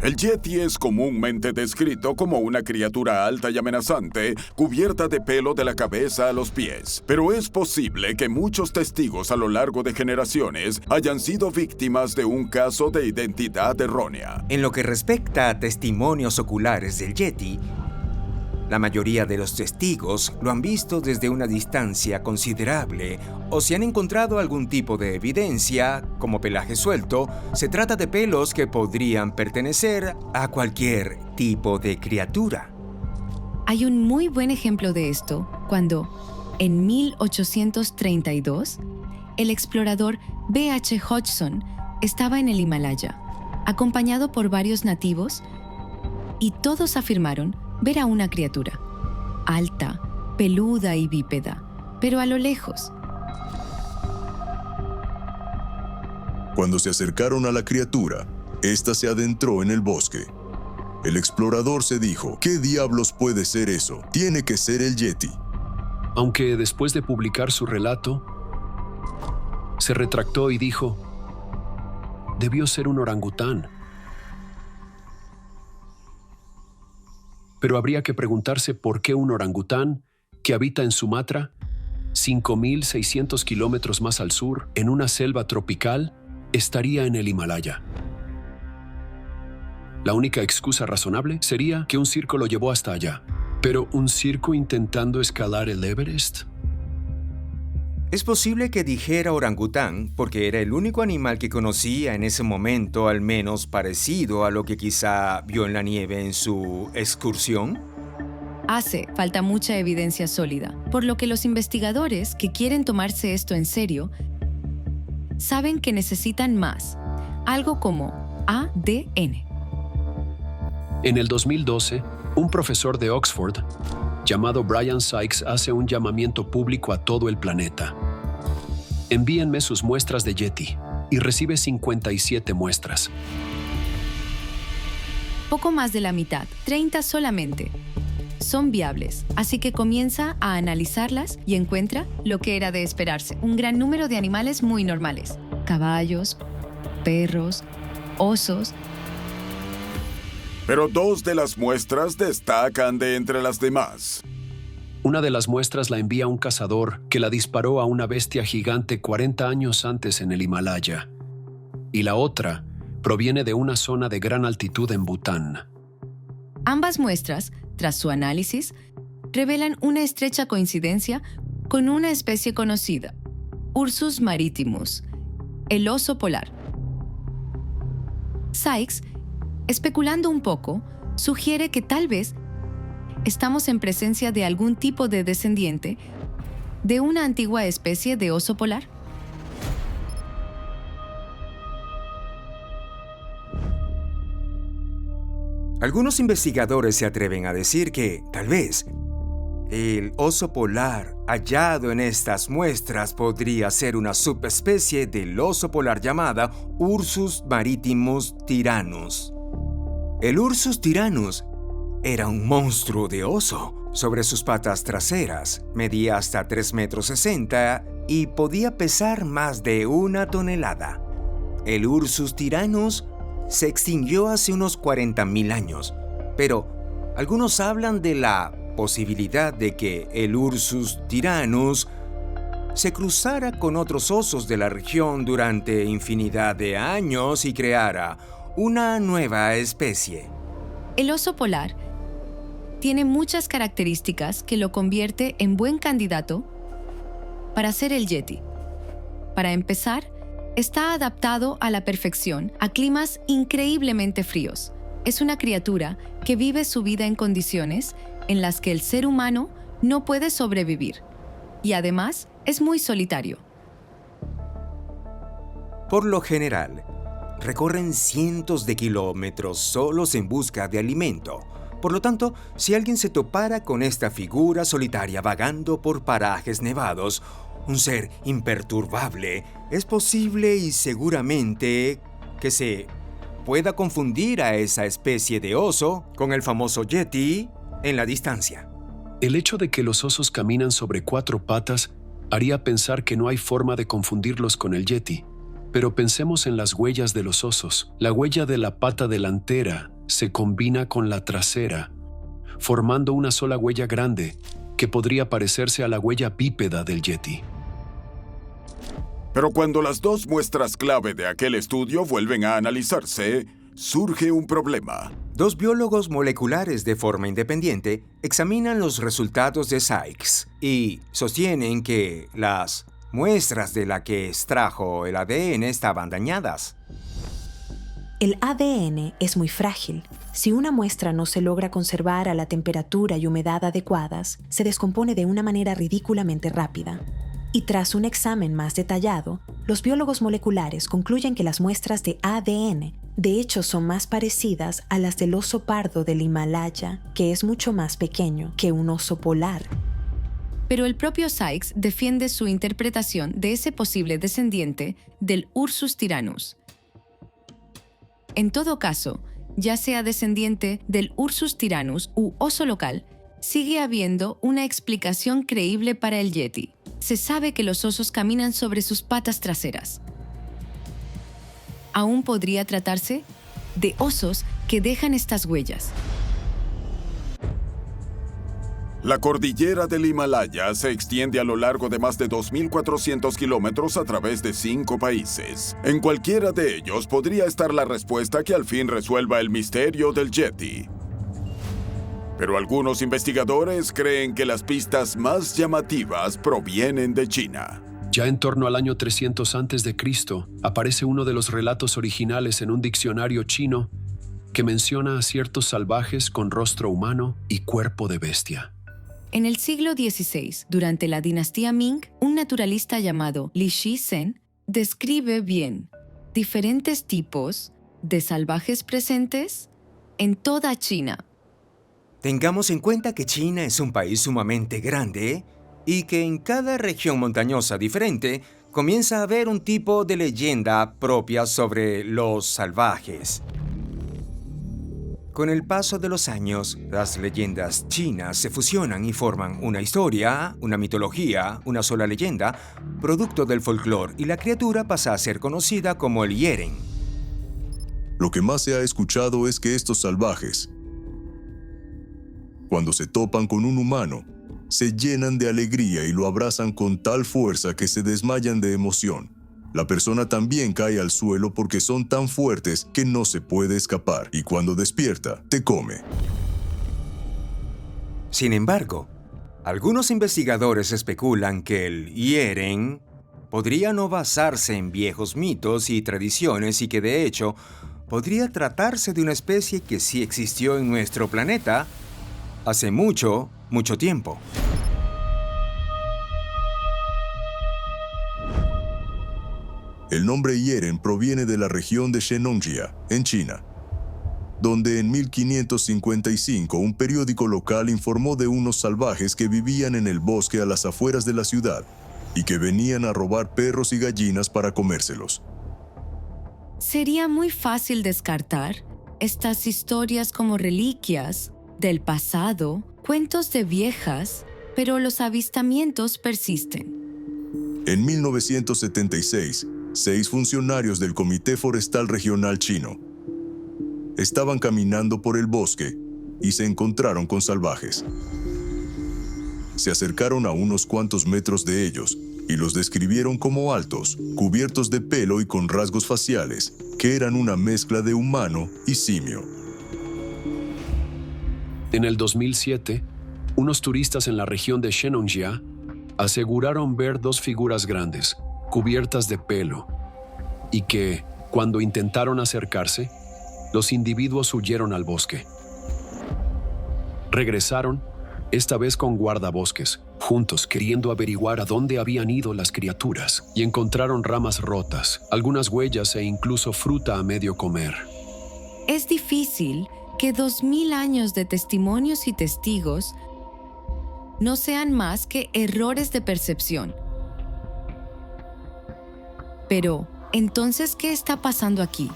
El Yeti es comúnmente descrito como una criatura alta y amenazante, cubierta de pelo de la cabeza a los pies. Pero es posible que muchos testigos a lo largo de generaciones hayan sido víctimas de un caso de identidad errónea. En lo que respecta a testimonios oculares del Yeti, la mayoría de los testigos lo han visto desde una distancia considerable, o si han encontrado algún tipo de evidencia, como pelaje suelto, se trata de pelos que podrían pertenecer a cualquier tipo de criatura. Hay un muy buen ejemplo de esto cuando, en 1832, el explorador B.H. Hodgson estaba en el Himalaya, acompañado por varios nativos, y todos afirmaron ver a una criatura, alta, peluda y bípeda, pero a lo lejos. Cuando se acercaron a la criatura, ésta se adentró en el bosque. El explorador se dijo, ¿qué diablos puede ser eso? Tiene que ser el Yeti. Aunque después de publicar su relato, se retractó y dijo, debió ser un orangután. Pero habría que preguntarse por qué un orangután, que habita en Sumatra, 5.600 kilómetros más al sur, en una selva tropical, estaría en el Himalaya. La única excusa razonable sería que un circo lo llevó hasta allá. ¿Pero un circo intentando escalar el Everest? Es posible que dijera orangután porque era el único animal que conocía en ese momento, al menos parecido a lo que quizá vio en la nieve en su excursión. Hace falta mucha evidencia sólida, por lo que los investigadores que quieren tomarse esto en serio saben que necesitan más, algo como ADN. En el 2012, un profesor de Oxford, llamado Brian Sykes, hace un llamamiento público a todo el planeta. Envíenme sus muestras de Yeti, y recibe 57 muestras. Poco más de la mitad, 30 solamente, son viables, así que comienza a analizarlas y encuentra lo que era de esperarse, un gran número de animales muy normales: caballos, perros, osos. Pero dos de las muestras destacan de entre las demás. Una de las muestras la envía un cazador que la disparó a una bestia gigante 40 años antes en el Himalaya. Y la otra proviene de una zona de gran altitud en Bután. Ambas muestras, tras su análisis, revelan una estrecha coincidencia con una especie conocida, Ursus maritimus, el oso polar. Sykes, especulando un poco, sugiere que tal vez estamos en presencia de algún tipo de descendiente de una antigua especie de oso polar. Algunos investigadores se atreven a decir que, tal vez, el oso polar hallado en estas muestras podría ser una subespecie del oso polar llamada Ursus maritimus tyrannus. El Ursus tyrannus era un monstruo de oso. Sobre sus patas traseras medía hasta 3,60 m y podía pesar más de 1 tonelada. El Ursus tyrannus se extinguió hace unos 40.000 años, pero algunos hablan de la posibilidad de que el Ursus tyrannus se cruzara con otros osos de la región durante infinidad de años y creara una nueva especie. El oso polar tiene muchas características que lo convierte en buen candidato para ser el Yeti. Para empezar, está adaptado a la perfección a climas increíblemente fríos. Es una criatura que vive su vida en condiciones en las que el ser humano no puede sobrevivir. Y además, es muy solitario. Por lo general, recorren cientos de kilómetros solos en busca de alimento. Por lo tanto, si alguien se topara con esta figura solitaria vagando por parajes nevados, un ser imperturbable, es posible y seguramente que se pueda confundir a esa especie de oso con el famoso Yeti en la distancia. El hecho de que los osos caminan sobre 4 patas haría pensar que no hay forma de confundirlos con el Yeti. Pero pensemos en las huellas de los osos. La huella de la pata delantera se combina con la trasera, formando una sola huella grande que podría parecerse a la huella bípeda del Yeti. Pero cuando las dos muestras clave de aquel estudio vuelven a analizarse, surge un problema. Dos biólogos moleculares de forma independiente examinan los resultados de Sykes y sostienen que las muestras de la que extrajo el ADN estaban dañadas. El ADN es muy frágil. Si una muestra no se logra conservar a la temperatura y humedad adecuadas, se descompone de una manera ridículamente rápida. Y tras un examen más detallado, los biólogos moleculares concluyen que las muestras de ADN de hecho son más parecidas a las del oso pardo del Himalaya, que es mucho más pequeño que un oso polar. Pero el propio Sykes defiende su interpretación de ese posible descendiente del Ursus tyrannus. En todo caso, ya sea descendiente del Ursus tyrannus u oso local, sigue habiendo una explicación creíble para el Yeti. Se sabe que los osos caminan sobre sus patas traseras. Aún podría tratarse de osos que dejan estas huellas. La cordillera del Himalaya se extiende a lo largo de más de 2.400 kilómetros a través de 5 países. En cualquiera de ellos podría estar la respuesta que al fin resuelva el misterio del Yeti. Pero algunos investigadores creen que las pistas más llamativas provienen de China. Ya en torno al año 300 a.C., aparece uno de los relatos originales en un diccionario chino que menciona a ciertos salvajes con rostro humano y cuerpo de bestia. En el siglo XVI, durante la dinastía Ming, un naturalista llamado Li Shizhen describe bien diferentes tipos de salvajes presentes en toda China. Tengamos en cuenta que China es un país sumamente grande y que en cada región montañosa diferente comienza a haber un tipo de leyenda propia sobre los salvajes. Con el paso de los años, las leyendas chinas se fusionan y forman una historia, una mitología, una sola leyenda, producto del folclore, y la criatura pasa a ser conocida como el Yeren. Lo que más se ha escuchado es que estos salvajes, cuando se topan con un humano, se llenan de alegría y lo abrazan con tal fuerza que se desmayan de emoción. La persona también cae al suelo porque son tan fuertes que no se puede escapar, y cuando despierta, te come. Sin embargo, algunos investigadores especulan que el Yeren podría no basarse en viejos mitos y tradiciones y que de hecho podría tratarse de una especie que sí existió en nuestro planeta hace mucho, mucho tiempo. El nombre Yeren proviene de la región de Shennongjia, en China, donde en 1555 un periódico local informó de unos salvajes que vivían en el bosque a las afueras de la ciudad y que venían a robar perros y gallinas para comérselos. Sería muy fácil descartar estas historias como reliquias del pasado, cuentos de viejas, pero los avistamientos persisten. En 1976, 6 funcionarios del Comité Forestal Regional Chino estaban caminando por el bosque y se encontraron con salvajes. Se acercaron a unos cuantos metros de ellos y los describieron como altos, cubiertos de pelo y con rasgos faciales, que eran una mezcla de humano y simio. En el 2007, unos turistas en la región de Shennongjia aseguraron ver 2 figuras grandes, cubiertas de pelo, y que, cuando intentaron acercarse, los individuos huyeron al bosque. Regresaron, esta vez con guardabosques, juntos queriendo averiguar a dónde habían ido las criaturas, y encontraron ramas rotas, algunas huellas e incluso fruta a medio comer. Es difícil que 2000 años de testimonios y testigos no sean más que errores de percepción. Pero, entonces, ¿qué está pasando aquí?